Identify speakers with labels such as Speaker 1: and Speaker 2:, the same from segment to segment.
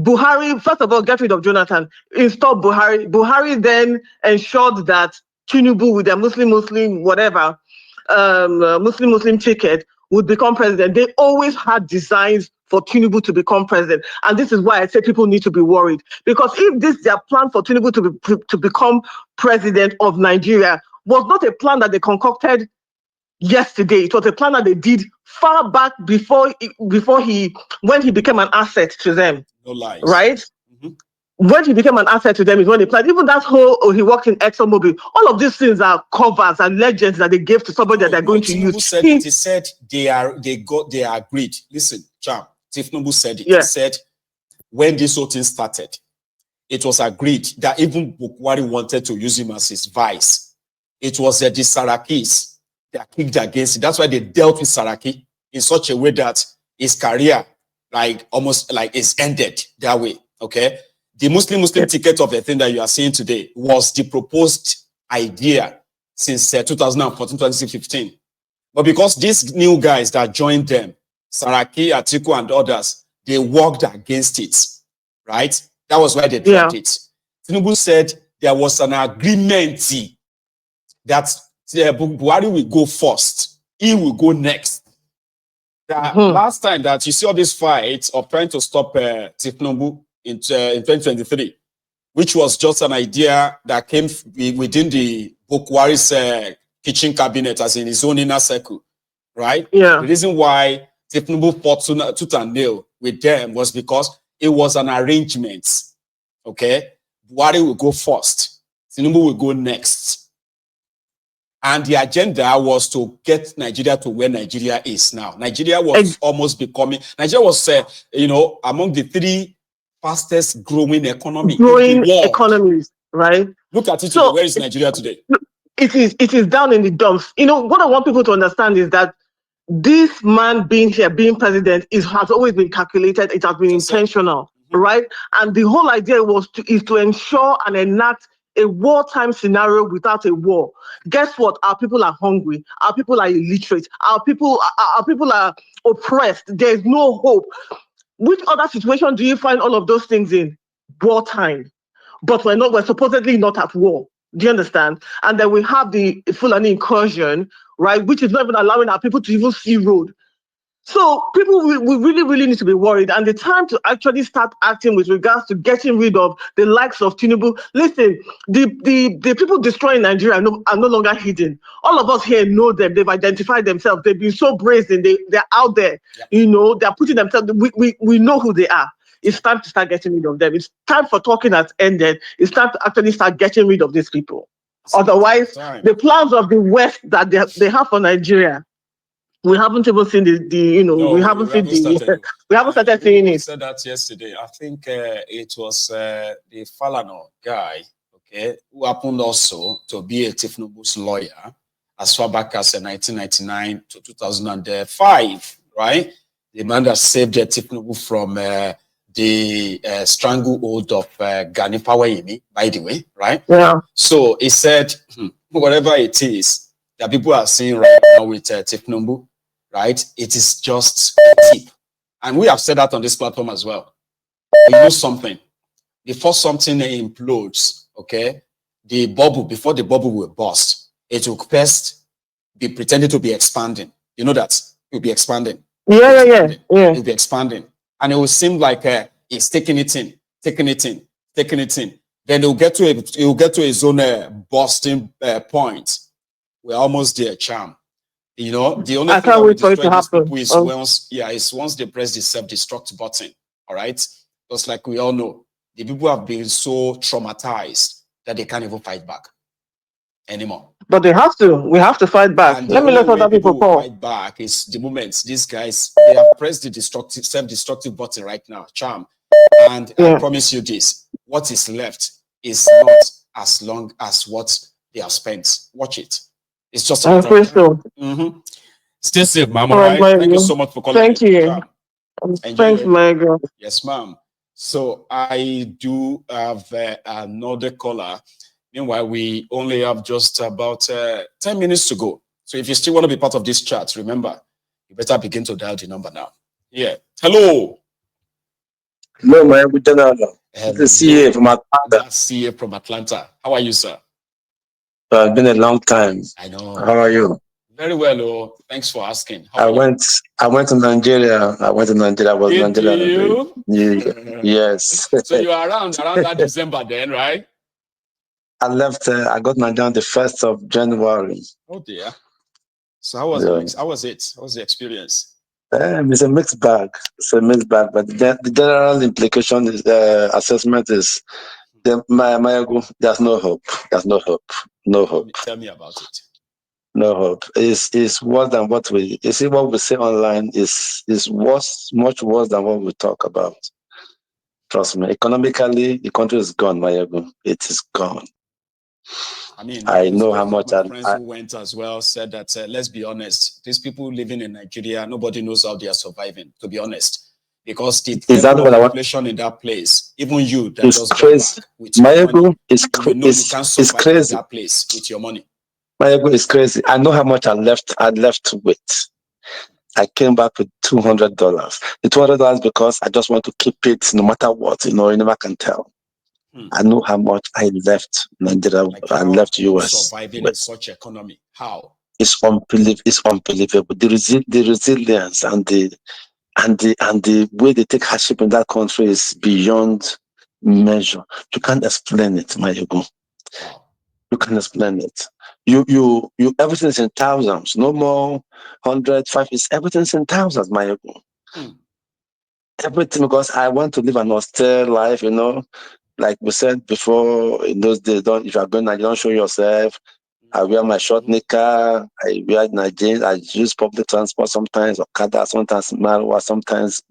Speaker 1: Buhari, first of all, get rid of Jonathan, install Buhari. Buhari then ensured that Tinubu, with their Muslim, whatever, Muslim ticket, would become president. They always had designs for Tinubu to become president. And this is why I say people need to be worried. Because if this their plan for Tinubu to become president of Nigeria was not a plan that they concocted yesterday, it was a plan that they did far back when he became an asset to them.
Speaker 2: No lies.
Speaker 1: Right?
Speaker 2: Mm-hmm.
Speaker 1: When he became an asset to them is when they planned. Even that whole, he worked in ExxonMobil. All of these things are covers and legends that they gave to somebody that they're going to use.
Speaker 2: He said they agreed. Listen, Cham, Tifnubu said it.
Speaker 1: Yeah.
Speaker 2: He said when this whole thing started, it was agreed that even Bukwari wanted to use him as his vice. It was the Sarakis that kicked against it. That's why they dealt with Saraki in such a way that his career, almost is ended that way. Okay. The Muslim ticket of the thing that you are seeing today was the proposed idea since 2014, 2015. But because these new guys that joined them, Saraki, Atiku, and others, they worked against it, right? That was why they dropped it. Tinubu said there was an agreement that Buhari will go first. He will go next. Last time that you see all these fights of trying to stop Tinubu in 2023, which was just an idea that came within the Bukwari's kitchen cabinet, as in his own inner circle, right?
Speaker 1: Yeah.
Speaker 2: The reason why Tinubu fought tooth and nail with them was because it was an arrangement, okay? Buhari will go first. Tinubu will go next. And the agenda was to get Nigeria to where Nigeria is now. Nigeria was almost becoming, Nigeria was, among the three fastest growing economies,
Speaker 1: right?
Speaker 2: Look at it today. Where is Nigeria today?
Speaker 1: It is down in the dumps. What I want people to understand is that this man being president has always been calculated. It has been intentional, right? And the whole idea is to ensure and enact a wartime scenario without a war. Guess what? Our people are hungry. Our people are illiterate. Our people are oppressed. There is no hope. Which other situation do you find all of those things in? Wartime. But we're supposedly not at war. Do you understand? And then we have the Fulani incursion, right? Which is not even allowing our people to even see road. So people we really, really need to be worried. And the time to actually start acting with regards to getting rid of the likes of Tinubu. Listen, the people destroying Nigeria are no longer hidden. All of us here know them. They've identified themselves. They've been so brazen. They're out there. Yeah. They're putting themselves. We know who they are. It's time to start getting rid of them. It's time for talking has ended. It's time to actually start getting rid of these people. Otherwise, the plans of the West that they have for Nigeria, we haven't even seen we haven't started seeing it.
Speaker 2: Said that yesterday. I think it was the Falano guy, okay, who happened also to be a Tifnubu's lawyer as far back as 1999 to 2005, right? The man that saved Tifnubu from the stranglehold of Gani Pawayimi, by the way, right?
Speaker 1: Yeah.
Speaker 2: So he said, whatever it is that people are seeing right now with Tifnubu, right? It is just a tip. And we have said that on this platform as well. You know something. Before something implodes, okay, before the bubble will burst, it will first be pretending to be expanding. You know that? It will be expanding.
Speaker 1: Yeah.
Speaker 2: It will be expanding. And it will seem like it's taking it in. Then it will get to a zone bursting point. We're almost there, Charm. The only
Speaker 1: I
Speaker 2: thing
Speaker 1: can't wait for it to happen.
Speaker 2: Is once they press the self-destruct button. All right. Because like we all know, the people have been so traumatized that they can't even fight back anymore.
Speaker 1: But they have to. We have to fight back.
Speaker 2: And
Speaker 1: let me let other people call.
Speaker 2: Fight back is the moment these guys they have pressed the self-destructive button right now, Charm. And I promise you this: what is left is not as long as what they have spent. Watch it. It's just a
Speaker 1: crystal.
Speaker 2: Stay safe, ma'am. All right. Thank you so much for calling.
Speaker 1: Thank you. Thanks, my girl.
Speaker 2: Yes, ma'am. So I do have another caller. Meanwhile, we only have just about 10 minutes to go. So if you still want to be part of this chat, remember, you better begin to dial the number now. Yeah. Hello.
Speaker 3: No, my general. This is CA from Atlanta.
Speaker 2: That's CA from Atlanta. How are you, sir?
Speaker 3: It's been a long time.
Speaker 2: I know.
Speaker 3: How are you?
Speaker 2: Very well, oh. Thanks for asking.
Speaker 3: I went to Nigeria. I was in Nigeria. Yes.
Speaker 2: So you are around that December then, right?
Speaker 3: I left. I got Nigeria the 1st of January.
Speaker 2: Oh dear. So how was it? How was the experience?
Speaker 3: It's a mixed bag. It's a mixed bag, but the general implication is assessment is there's no hope. There's no hope. No hope.
Speaker 2: Tell me about it.
Speaker 3: No hope. It's worse than what we. You see, what we say online is worse, much worse than what we talk about. Trust me. Economically, the country is gone, Mayago. It is gone.
Speaker 2: I mean,
Speaker 3: I know how much.
Speaker 2: My friends who went as well said that. Let's be honest. These people living in Nigeria, nobody knows how they are surviving. To be honest, because the level of inflation in that place, even you that just
Speaker 3: crazy.
Speaker 2: With your money,
Speaker 3: is crazy.
Speaker 2: You can't survive in that place with your money.
Speaker 3: My ego is crazy. I know how much I left with. I came back with $200. The $200 because I just want to keep it no matter what. You never can tell. I know how much I left Nigeria. I left US.
Speaker 2: Surviving in such economy. How?
Speaker 3: It's unbelievable. The resilience and the way they take hardship in that country is beyond measure. You can't explain it, my ego.
Speaker 2: Wow.
Speaker 3: You can explain it. You everything's in thousands, no more 105. It's everything's in thousands, my ego. Everything, because I want to live an austere life, like we said before, in those days, if you are going and you don't show yourself. I wear my short knicker, I wear my jeans, I use public transport sometimes, Okada, sometimes Marwa, sometimes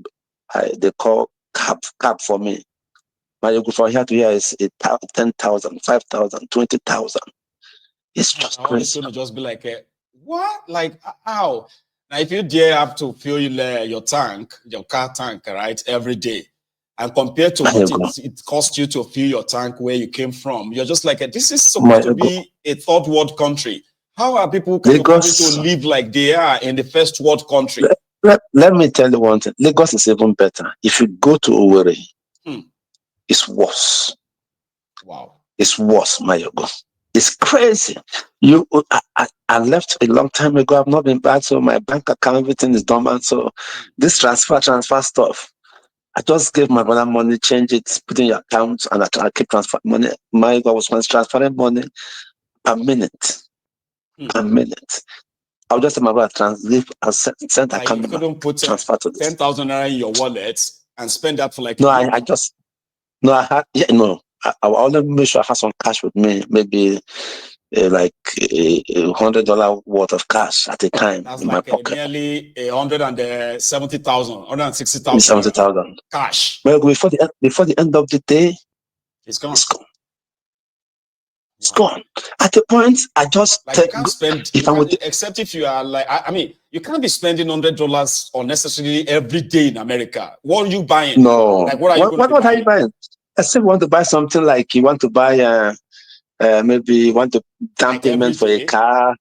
Speaker 3: they call cab for me. My ego from here to here is 10,000, 5,000, 20,000. It's just crazy.
Speaker 2: It's going to just be like, what? Like, how? Now, if you dare have to fill your car tank, right, every day, and compared to what it cost you to fill your tank where you came from, you're just like, this is supposed to be a third world country. How are people capable to live like they are in the first world country?
Speaker 3: Let me tell you one thing. Lagos is even better. If you go to Owerri, it's worse.
Speaker 2: Wow.
Speaker 3: It's worse, Mayogo. It's crazy. I left a long time ago. I've not been back, so my bank account, everything is dormant. So this transfer stuff, I just gave my brother money, change it, put in your account, and I keep transferring money. My God was transferring money per minute. Per minute. I'll just say my brother send
Speaker 2: like
Speaker 3: account
Speaker 2: you couldn't put
Speaker 3: transfer to
Speaker 2: 10,000 naira in your wallet and spend that for like
Speaker 3: no, I only make sure I have some cash with me, maybe like $100 worth of cash at a time.
Speaker 2: That's
Speaker 3: in
Speaker 2: like
Speaker 3: my pocket.
Speaker 2: Nearly 170,000, 160,000
Speaker 3: 70,000
Speaker 2: cash.
Speaker 3: Well, before the end of the day,
Speaker 2: it's gone.
Speaker 3: It's gone. At the point, I just
Speaker 2: you can't spend. Except if you are like, I mean, you can't be spending $100 unnecessarily every day in America. What are you buying?
Speaker 3: No.
Speaker 2: Like, what are you going to
Speaker 3: What are you buying? I still want to buy something like you want to buy. Maybe you want to down payment for a car,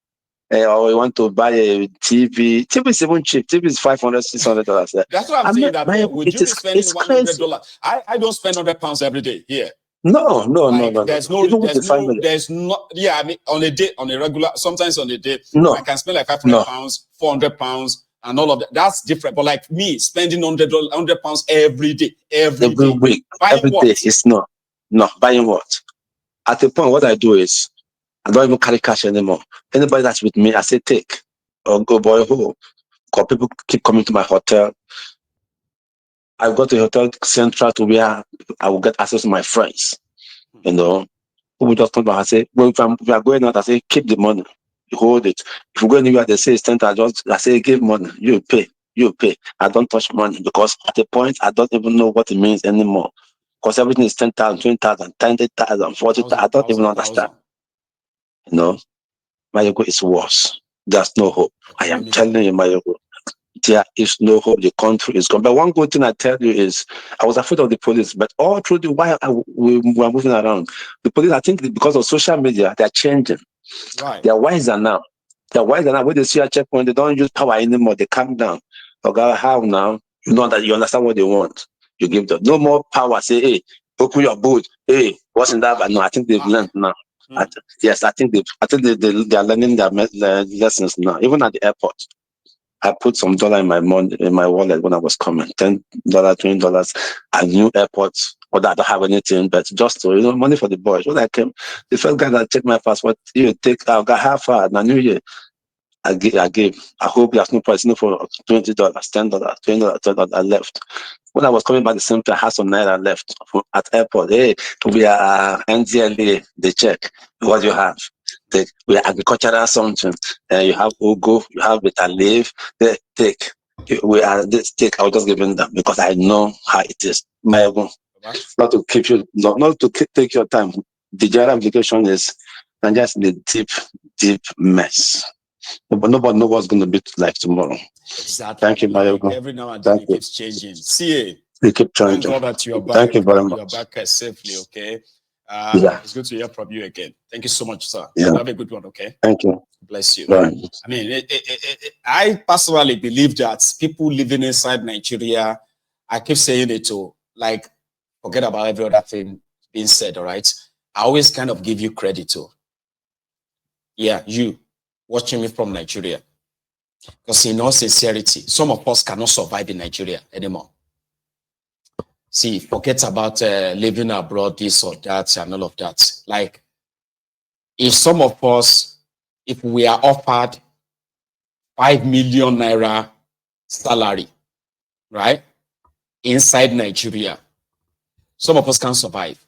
Speaker 3: or you want to buy a TV. TV is even cheap. TV is $500, $600.
Speaker 2: That's what I'm saying. Would you be spending $100? I don't spend £100 every day here.
Speaker 3: No.
Speaker 2: There's not. Yeah, I mean, on a regular, sometimes on a day, I can spend like £500, £400, and all of that. That's different. But like me, spending £100 every day, every
Speaker 3: week, every day is not buying what. At the point, what I do is I don't even carry cash anymore. Anybody that's with me, I say take or go boy home. Because people keep coming to my hotel. I've got a hotel central to where I will get access to my friends. People just come back and say, well, if we are going out, I say, keep the money. You hold it. If you go anywhere, they say it's 10, I say, give money. You pay. I don't touch money because at the point, I don't even know what it means anymore. Because everything is 10,000, 20,000, 10,000, 40,000. I don't even understand. Mayogo is worse. There's no hope. I am telling you, Mayogo. There is no hope. The country is gone. But one good thing I tell you is, I was afraid of the police, but all through the while we were moving around, the police, I think because of social media, they're changing.
Speaker 2: Right.
Speaker 3: They're wiser now. When they see a checkpoint, they don't use power anymore. They calm down. Okay, how now? You understand what they want. you give them. No more power. Say, hey, open your boot. Hey, what's in that? No, I think they've learned now. Yes, I think they are learning their lessons now. Even at the airport, I put some dollar in my wallet when I was coming. $10, $20. I knew airports, or that I don't have anything, but just to, money for the boys. When I came, the first guy that checked my passport, I got half hour. And I knew you. I gave. I hope there's no price, for $20, $10, $20, $10. I left. When I was coming back the same time, I had some night I left at airport. Hey, we are NDLA, they check what you have. We are agricultural something. You have Ugo, you have bitter leaf, they take. We are this take. I was just giving them because I know how it is. Not to keep you, not to take your time. The general application is and just the deep mess. But nobody knows what's going to be like tomorrow.
Speaker 2: Exactly.
Speaker 3: Thank you, Mario.
Speaker 2: Every now and then it keeps changing. See,
Speaker 3: we keep changing.
Speaker 2: Thank God that you are back.
Speaker 3: Thank you very much.
Speaker 2: You are back safely. Okay.
Speaker 3: Yeah.
Speaker 2: It's good to hear from you again. Thank you so much, sir.
Speaker 3: Yeah.
Speaker 2: Have a good one. Okay.
Speaker 3: Thank you.
Speaker 2: Bless you.
Speaker 3: Right.
Speaker 2: I mean, I personally believe that people living inside Nigeria, I keep saying it too. Like, forget about every other thing being said. All right. I always kind of give you credit too. Yeah, you watching me from Nigeria. Because in all sincerity, some of us cannot survive in Nigeria anymore. See, forget about living abroad, this or that, and all of that. Like, if some of us, if we are offered 5 million naira salary, right, inside Nigeria, some of us can't survive.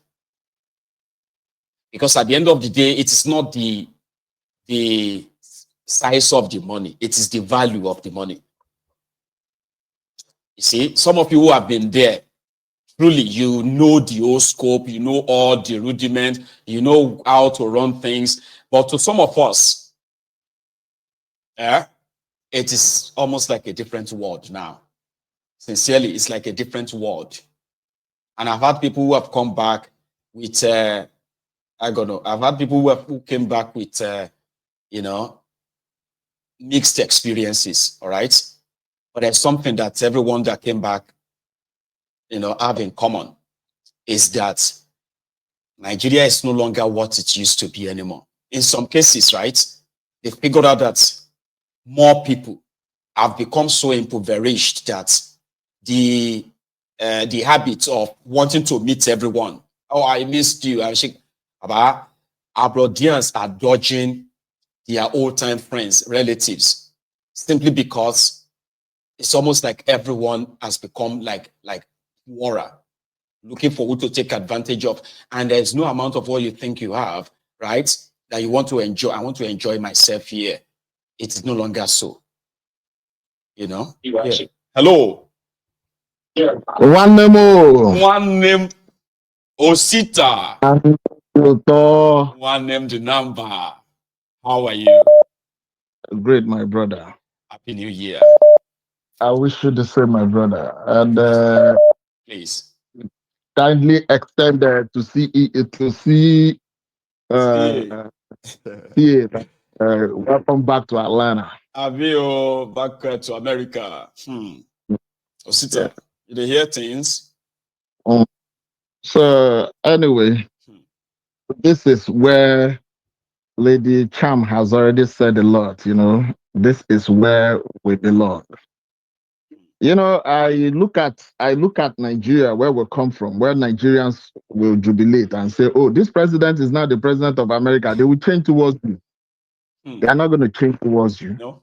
Speaker 2: Because at the end of the day, it is not the size of the money, it is the value of the money. You see, some of you who have been there, truly, you know the whole scope, you know all the rudiment, you know how to run things. But to some of us, it is almost like a different world now. Sincerely, it's like a different world. And I've had people who have come back with, I've had people who came back with, mixed experiences, all right? But there's something that everyone that came back, have in common is that Nigeria is no longer what it used to be anymore. In some cases, right, they figured out that more people have become so impoverished that the habit of wanting to meet everyone. Oh, I missed you. Abroadians are dodging their old-time friends, relatives, simply because it's almost like everyone has become like Wara, looking for who to take advantage of. And there's no amount of what you think you have, right, that you want to enjoy. I want to enjoy myself here. It is no longer so. Yeah. Hello.
Speaker 4: Yeah. One
Speaker 2: name Osita. One name the number. How are you?
Speaker 4: Great, my brother.
Speaker 2: Happy New Year.
Speaker 4: I wish you the same, my brother. And
Speaker 2: please
Speaker 4: kindly extend to see welcome back to Atlanta.
Speaker 2: Avio back to America. Osita, you dey hear things?
Speaker 4: So anyway, this is where Lady Cham has already said a lot. This is where we belong. I look at Nigeria, where we come from, where Nigerians will jubilate and say, "Oh, this president is now the president of America." They will change towards you. They are not going to change towards you.
Speaker 2: No.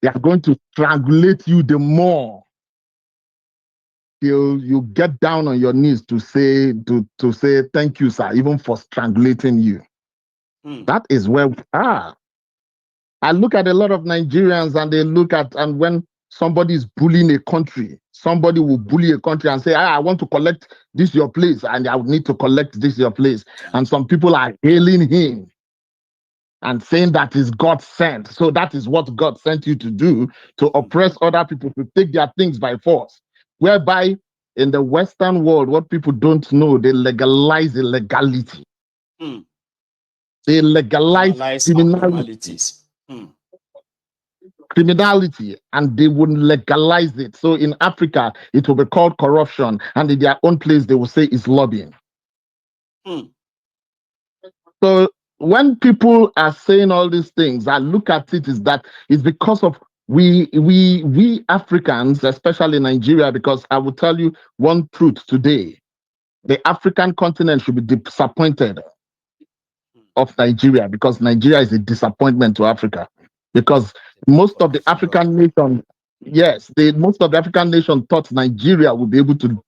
Speaker 4: They are going to strangulate you the more till you get down on your knees to say thank you, sir, even for strangulating you. That is where we are. I look at a lot of Nigerians and when somebody is bullying a country, somebody will bully a country and say, I want to collect this your place, and I would need to collect this your place. And some people are hailing him and saying that is God sent. So that is what God sent you to do, to oppress other people, to take their things by force. Whereby in the Western world, what people don't know, they legalize illegality. They legalize criminalities. criminality, and they would legalize it. So in Africa, it will be called corruption, and in their own place, they will say it's lobbying. So when people are saying all these things, I look at it is that it's because of we Africans, especially Nigeria, because I will tell you one truth today. The African continent should be disappointed of Nigeria, because Nigeria is a disappointment to Africa. Because most of the African nations, most of the African nations thought Nigeria would be able to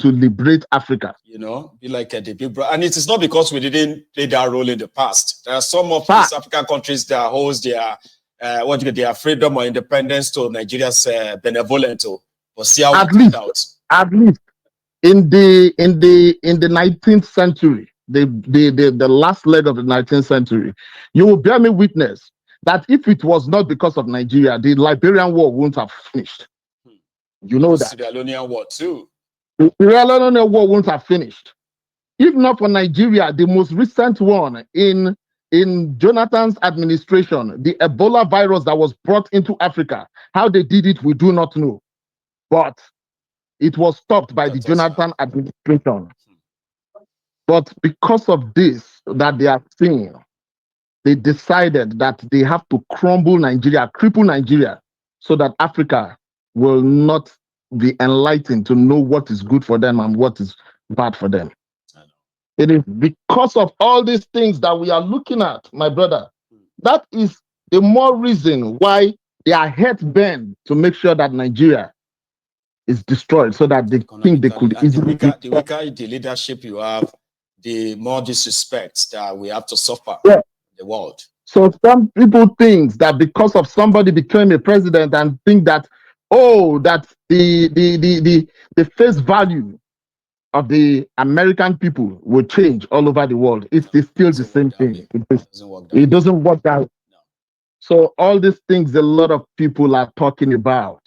Speaker 4: liberate Africa.
Speaker 2: You know, be like the big brother. And it is not because we didn't play that role in the past. There are some of these African countries that host their their freedom or independence to Nigeria's benevolent, but see how it turned out.
Speaker 4: At least in the 19th century, the last leg of the 19th century, you will bear me witness that if it was not because of Nigeria, the Liberian War wouldn't have finished. You know that.
Speaker 2: The Sierra Leonean War too.
Speaker 4: The Sierra Leonean War wouldn't have finished. If not for Nigeria, the most recent one in Jonathan's administration, the Ebola virus that was brought into Africa, how they did it, we do not know. But it was stopped by the Jonathan administration. But because of this that they are seeing, they decided that they have to crumble Nigeria, cripple Nigeria, so that Africa will not be enlightened to know what is good for them and what is bad for them. It is because of all these things that we are looking at, my brother. That is the more reason why they are head bent to make sure that Nigeria is destroyed, so that they think they could easily.
Speaker 2: The weaker the leadership you have, the more disrespect that we have to suffer. The world.
Speaker 4: So some people think that because of somebody became a president and think that, that the face value of the American people will change all over the world. It's still the same thing. It doesn't work out. No. So all these things a lot of people are talking about.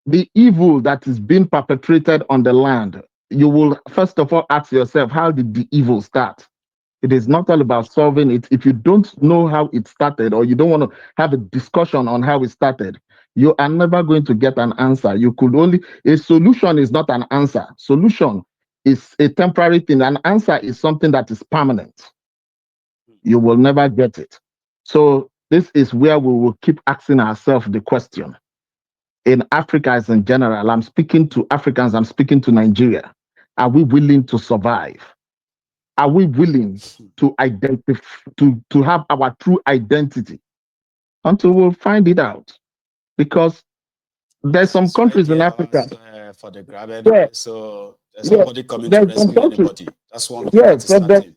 Speaker 4: The evil that is being perpetrated on the land, you will first of all ask yourself, how did the evil start? It is not all about solving it. If you don't know how it started, or you don't want to have a discussion on how it started, you are never going to get an answer. A solution is not an answer. Solution is a temporary thing. An answer is something that is permanent. You will never get it. So this is where we will keep asking ourselves the question. In Africa as in general, I'm speaking to Africans, I'm speaking to Nigeria. Are we willing to survive? Are we willing to identify, to have our true identity? Until we'll find it out. Because there's some countries in Africa.
Speaker 2: For the grabbing, so there's somebody coming to rescue anybody. That's one thing.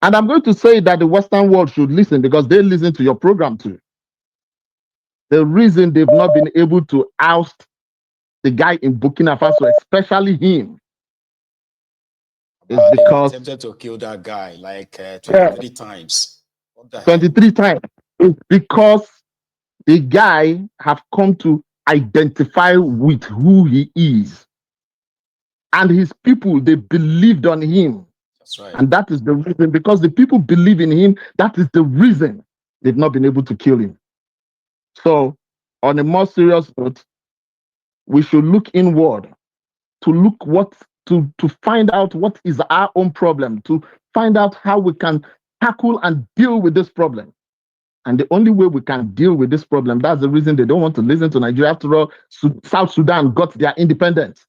Speaker 4: And I'm going to say that the Western world should listen, because they listen to your program too. The reason they've not been able to oust the guy in Burkina Faso, especially him, is because
Speaker 2: they attempted to kill that guy like 23 times.
Speaker 4: 23 times. It's because the guy have come to identify with who he is. And his people, they believed on him.
Speaker 2: That's right.
Speaker 4: And that is the reason, because the people believe in him, that is the reason they've not been able to kill him. So, on a more serious note, we should look inward to find out what is our own problem, to find out how we can tackle and deal with this problem. And the only way we can deal with this problem, that's the reason they don't want to listen to Nigeria. After all, South Sudan got their independence.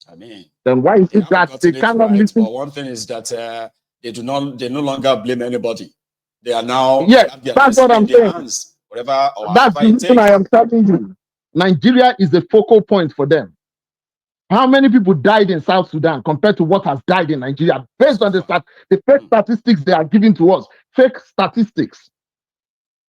Speaker 2: I mean,
Speaker 4: then why is it that they cannot listen?
Speaker 2: But one thing is that they no longer blame anybody. They are now
Speaker 4: that's what I'm saying.
Speaker 2: Hands, whatever,
Speaker 4: that's the reason I am telling you. Nigeria is a focal point for them. How many people died in South Sudan compared to what has died in Nigeria? Based on the fake statistics they are giving to us, fake statistics.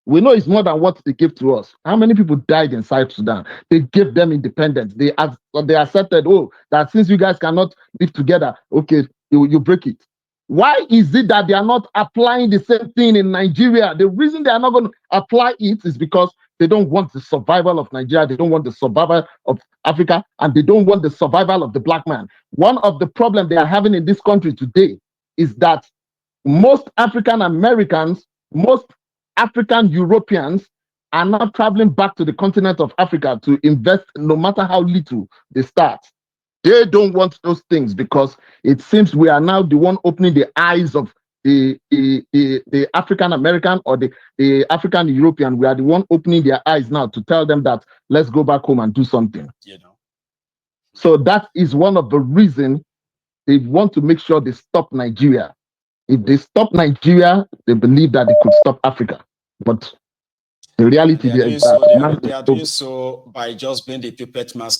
Speaker 4: We know it's more than what they give to us. How many people died in South Sudan? They gave them independence. They accepted, that since you guys cannot live together, okay, you break it. Why is it that they are not applying the same thing in Nigeria? The reason they are not going to apply it is because they don't want the survival of Nigeria. They don't want the survival of Africa, and they don't want the survival of the black man. One of the problems they are having in this country today is that most African Americans, most African Europeans are now traveling back to the continent of Africa to invest, no matter how little they start. They don't want those things because it seems we are now the one opening the eyes of the African American or the African European. We are the one opening their eyes now to tell them that let's go back home and do something.
Speaker 2: You know.
Speaker 4: So that is one of the reasons they want to make sure they stop Nigeria. If they stop Nigeria, they believe that they could stop Africa. But the reality
Speaker 2: they are doing so by just being the puppet master.